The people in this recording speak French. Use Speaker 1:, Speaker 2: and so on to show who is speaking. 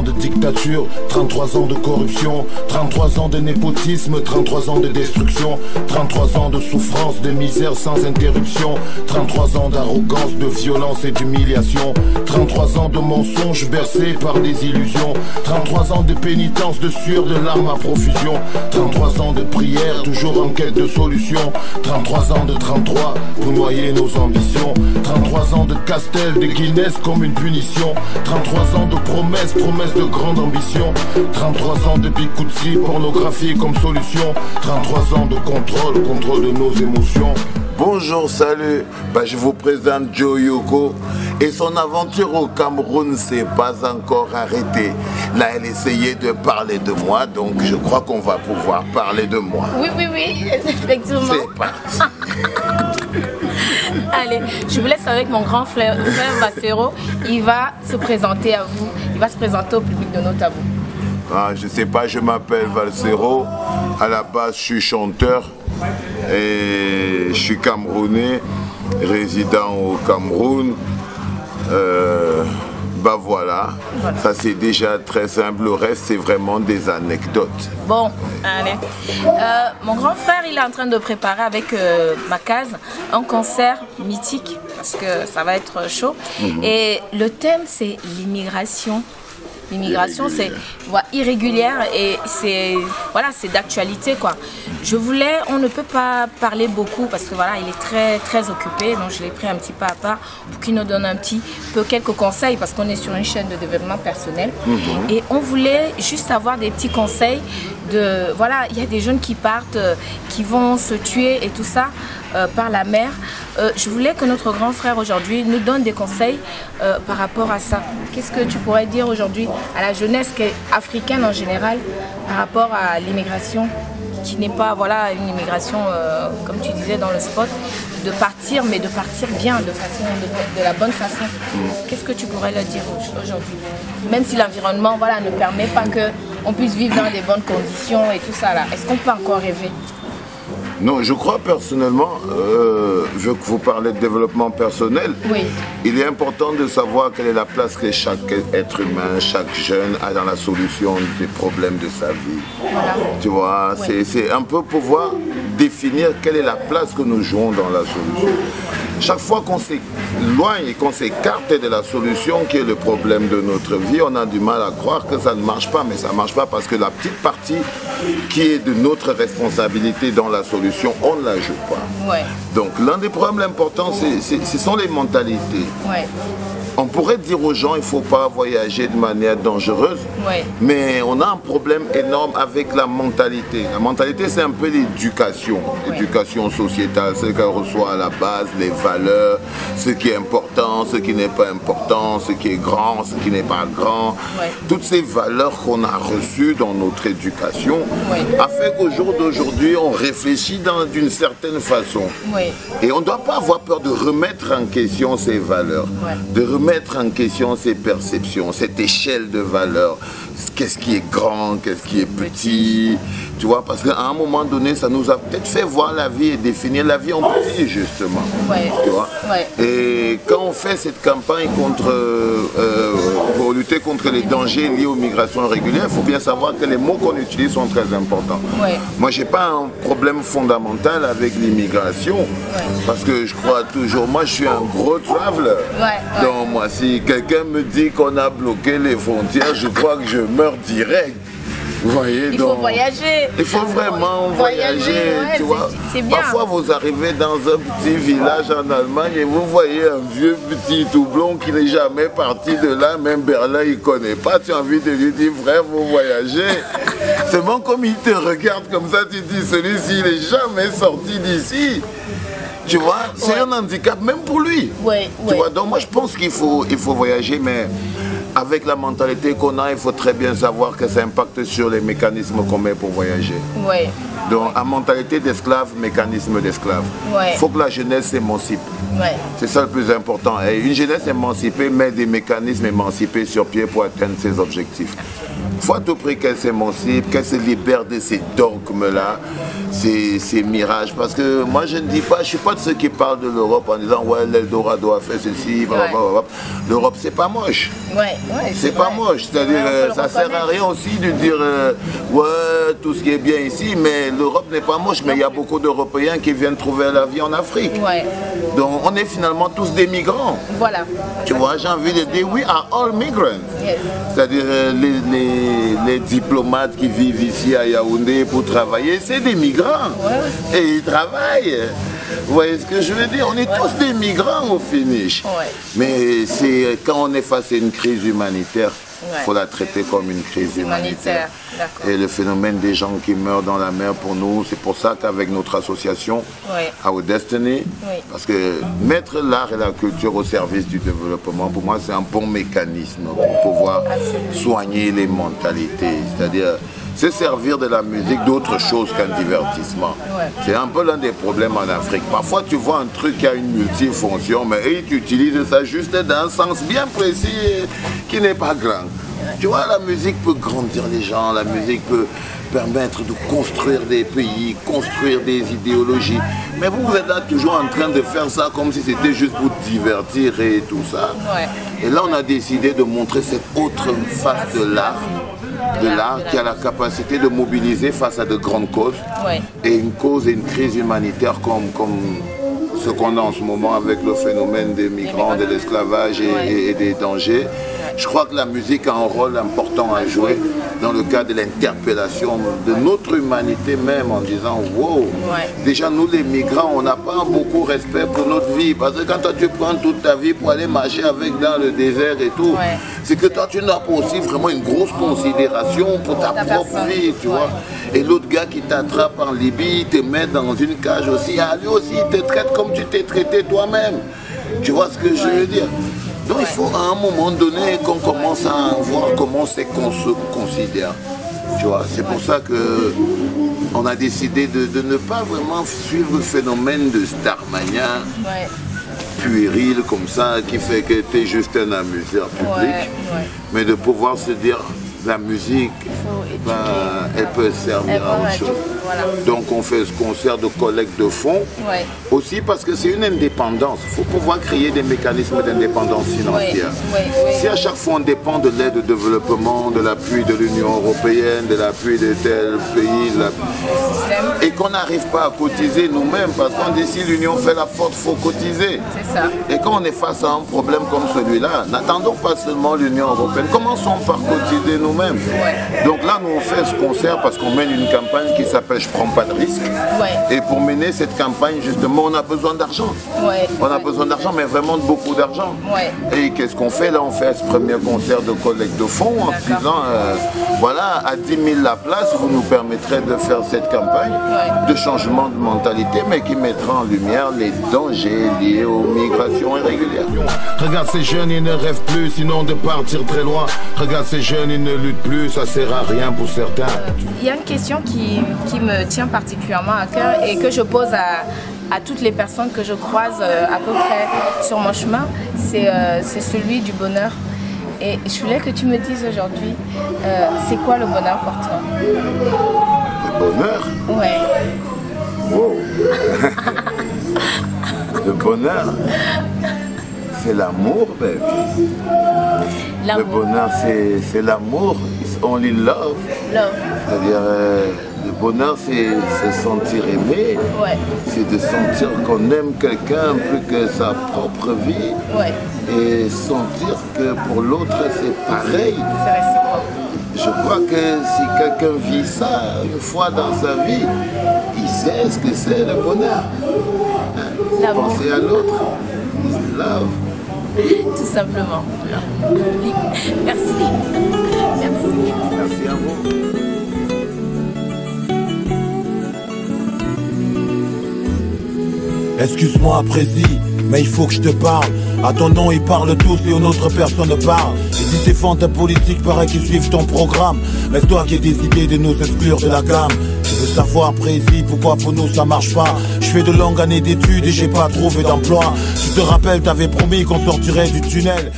Speaker 1: de dictature, 33 ans de corruption, 33 ans de népotisme, 33 ans de destruction, 33 ans de souffrance, de misère sans interruption, 33 ans d'arrogance, de violence et d'humiliation, 33 ans de mensonges bercés par des illusions, 33 ans de pénitence, de sueur, de larmes à profusion, 33 ans de prière, toujours en quête de solution, 33 ans de 33 pour noyer nos ambitions, 33 ans de Castel, de Guinness comme une punition, 33 ans de promesses, promesses de grande ambition, 33 ans de Bikutsi, pornographie comme solution, 33 ans de contrôle, contrôle de nos émotions.
Speaker 2: Bonjour, salut, je vous présente Joe Yoko et son aventure au Cameroun s'est pas encore arrêtée. Là, elle essayait de parler de moi, donc je crois qu'on va pouvoir parler de moi.
Speaker 3: Oui, effectivement.
Speaker 2: C'est parti.
Speaker 3: Allez, je vous laisse avec mon grand frère Valsero. Il va se présenter à vous, il va se présenter au public de nos tabous.
Speaker 2: Je sais pas, je m'appelle Valsero. À la base, je suis chanteur et je suis camerounais, résident au Cameroun. Voilà, ça c'est déjà très simple, le reste c'est vraiment des anecdotes.
Speaker 3: Bon, allez. Mon grand frère, il est en train de préparer avec ma case un concert mythique, parce que ça va être chaud. Et le thème c'est l'immigration. L'immigration, c'est irrégulière et c'est d'actualité quoi. Je voulais, on ne peut pas parler beaucoup parce que voilà, il est très occupé, donc je l'ai pris un petit peu à part pour qu'il nous donne un petit peu quelques conseils parce qu'on est sur une chaîne de développement personnel et on voulait juste avoir des petits conseils de voilà, il y a des jeunes qui partent, qui vont se tuer et tout ça par la mer. Je voulais que notre grand frère aujourd'hui nous donne des conseils par rapport à ça. Qu'est-ce que tu pourrais dire aujourd'hui à la jeunesse africaine en général par rapport à l'immigration qui n'est pas une immigration comme tu disais dans le spot, de partir mais de partir bien, de la bonne façon. Qu'est-ce que tu pourrais leur dire aujourd'hui? Même si l'environnement ne permet pas qu'on puisse vivre dans des bonnes conditions et tout ça là, est-ce qu'on peut encore rêver?
Speaker 2: Non, je crois personnellement, vu que vous parlez de développement personnel, il est important de savoir quelle est la place que chaque être humain, chaque jeune a dans la solution des problèmes de sa vie. Voilà. Tu vois, c'est un peu pouvoir définir quelle est la place que nous jouons dans la solution. Chaque fois qu'on s'éloigne et qu'on s'écarte de la solution qui est le problème de notre vie, on a du mal à croire que ça ne marche pas, mais ça ne marche pas parce que la petite partie qui est de notre responsabilité dans la solution, on ne la joue pas. Donc l'un des problèmes importants, ce sont les mentalités. On pourrait dire aux gens, il ne faut pas voyager de manière dangereuse, mais on a un problème énorme avec la mentalité. La mentalité, c'est un peu l'éducation, l'éducation sociétale, ce qu'elle reçoit à la base, les valeurs, ce qui est important, ce qui n'est pas important, ce qui est grand, ce qui n'est pas grand. Toutes ces valeurs qu'on a reçues dans notre éducation a fait qu'au jour d'aujourd'hui, on réfléchit d'une certaine façon. Et on ne doit pas avoir peur de remettre en question ces valeurs, de remettre en question ces perceptions, cette échelle de valeurs. Qu'est-ce qui est grand, qu'est-ce qui est petit, tu vois, parce qu'à un moment donné, ça nous a peut-être fait voir la vie et définir la vie en petit, justement. Tu vois. Et quand on fait cette campagne pour lutter contre les dangers liés aux migrations irrégulières, il faut bien savoir que les mots qu'on utilise sont très importants. Moi, je n'ai pas un problème fondamental avec l'immigration, parce que je crois toujours, moi je suis un gros traveler. Donc moi, si quelqu'un me dit qu'on a bloqué les frontières, je crois que je meurs direct. Vous voyez,
Speaker 3: il faut voyager.
Speaker 2: Il faut vraiment voyager, tu vois.
Speaker 3: Bien.
Speaker 2: Parfois, vous arrivez dans un petit village en Allemagne et vous voyez un vieux petit doublon qui n'est jamais parti de là, même Berlin, il ne connaît pas. Tu as envie de lui dire, frère, vous voyagez. C'est bon comme il te regarde comme ça, tu dis, celui-ci, il n'est jamais sorti d'ici. Tu vois, c'est un handicap même pour lui. Tu vois, donc moi, je pense qu'il faut voyager, mais avec la mentalité qu'on a, il faut très bien savoir que ça impacte sur les mécanismes qu'on met pour voyager. Donc, à mentalité d'esclave, mécanisme d'esclave. Il faut que la jeunesse s'émancipe. C'est ça le plus important. Et une jeunesse émancipée met des mécanismes émancipés sur pied pour atteindre ses objectifs. Il faut à tout prix qu'elle s'émancipe, qu'elle se libère de ces dogmes-là, ces mirages. Parce que moi, je ne dis pas, je ne suis pas de ceux qui parlent de l'Europe en disant ouais, l'Eldorado a fait ceci, blablabla. L'Europe, c'est pas moche. c'est pas moche. C'est-à-dire, ça sert à rien aussi de dire ouais, tout ce qui est bien ici, mais l'Europe n'est pas moche, mais il y a beaucoup d'Européens qui viennent trouver la vie en Afrique. Donc on est finalement tous des migrants.
Speaker 3: Voilà.
Speaker 2: Tu vois, j'ai envie de dire, we are all migrants. C'est-à-dire les diplomates qui vivent ici à Yaoundé pour travailler, c'est des migrants. Et ils travaillent. Vous voyez ce que je veux dire? On est tous des migrants au finish. Mais c'est quand on est face à une crise humanitaire, il faut la traiter comme une crise humanitaire. Et le phénomène des gens qui meurent dans la mer, pour nous, c'est pour ça qu'avec notre association, Our Destiny, parce que mettre l'art et la culture au service du développement, pour moi, c'est un bon mécanisme pour pouvoir soigner les mentalités. C'est-à-dire, se servir de la musique d'autre chose qu'un divertissement. C'est un peu l'un des problèmes en Afrique. Parfois, tu vois un truc qui a une multifonction, mais tu utilises ça juste dans un sens bien précis qui n'est pas grand. Tu vois, la musique peut grandir les gens, la musique peut permettre de construire des pays, construire des idéologies. Mais vous êtes là toujours en train de faire ça comme si c'était juste pour divertir et tout ça. Et là, on a décidé de montrer cette autre face de l'art. Qui a la capacité de mobiliser face à de grandes causes. Et une cause et une crise humanitaire comme ce qu'on a en ce moment avec le phénomène des migrants, de l'esclavage et des dangers. Je crois que la musique a un rôle important à jouer dans le cadre de l'interpellation de notre humanité même, en disant wow, déjà nous les migrants, on n'a pas beaucoup de respect pour notre vie, parce que quand toi tu prends toute ta vie pour aller marcher avec dans le désert et tout, c'est que toi tu n'as pas aussi vraiment une grosse considération pour ta propre vie, tu vois. Et l'autre gars qui t'attrape en Libye, te met dans une cage aussi, lui aussi il te traite comme tu t'es traité toi-même. Tu vois ce que je veux dire? Donc il faut à un moment donné qu'on commence à voir comment c'est qu'on se considère. Tu vois, c'est pour ça qu'on a décidé de ne pas vraiment suivre le phénomène de Starmania puéril comme ça, qui fait que tu es juste un amuseur public, mais de pouvoir se dire la musique, elle peut servir à autre chose. Donc on fait ce concert de collecte de fonds, aussi parce que c'est une indépendance. Il faut pouvoir créer des mécanismes d'indépendance financière. Si à chaque fois on dépend de l'aide au développement, de l'appui de l'Union européenne, de l'appui de tel pays, et qu'on n'arrive pas à cotiser nous-mêmes, parce qu'on dit si l'Union fait la force, il faut cotiser. Et quand on est face à un problème comme celui-là, n'attendons pas seulement l'Union européenne, commençons par cotiser nous-mêmes. Donc là, nous on fait ce concert parce qu'on mène une campagne qui s'appelle Je prends pas de risque. Et pour mener cette campagne, justement, on a besoin d'argent. On a besoin d'argent, mais vraiment de beaucoup d'argent. Et qu'est-ce qu'on fait là? On fait ce premier concert de collecte de fonds en se disant, voilà, à 10 000 la place, vous nous permettrez de faire cette campagne de changement de mentalité, mais qui mettra en lumière les dangers liés aux migrations irrégulières.
Speaker 1: Regarde ces jeunes, ils ne rêvent plus, sinon de partir très loin. Regarde ces jeunes, ils ne luttent plus, ça sert à rien pour certains.
Speaker 3: Il y a une question qui me tient particulièrement à cœur et que je pose à toutes les personnes que je croise à peu près sur mon chemin, c'est celui du bonheur. Et je voulais que tu me dises aujourd'hui, c'est quoi le bonheur pour toi?
Speaker 2: Le bonheur? Wow. Le bonheur, c'est l'amour, baby. Le bonheur, c'est l'amour. It's only love. C'est-à-dire, le bonheur, c'est se sentir aimé. C'est de sentir qu'on aime quelqu'un plus que sa propre vie. Et sentir que pour l'autre, c'est pareil.
Speaker 3: C'est réciproque.
Speaker 2: Je crois que si quelqu'un vit ça une fois dans sa vie, il sait ce que c'est le bonheur. Penser à l'autre, it's love.
Speaker 3: Tout simplement. Merci.
Speaker 2: Merci à vous.
Speaker 4: Excuse-moi, Prési, mais il faut que je te parle. À ton nom, ils parlent tous et aux autres personne ne parle. Et si tes fans ta politique, paraît qu'ils suivent ton programme. Mais c'est toi qui as décidé de nous exclure de la gamme. Je veux savoir, Prési, pourquoi pour nous ça marche pas. Je fais de longues années d'études et j'ai pas trouvé d'emploi. Tu te rappelles, t'avais promis qu'on sortirait du tunnel.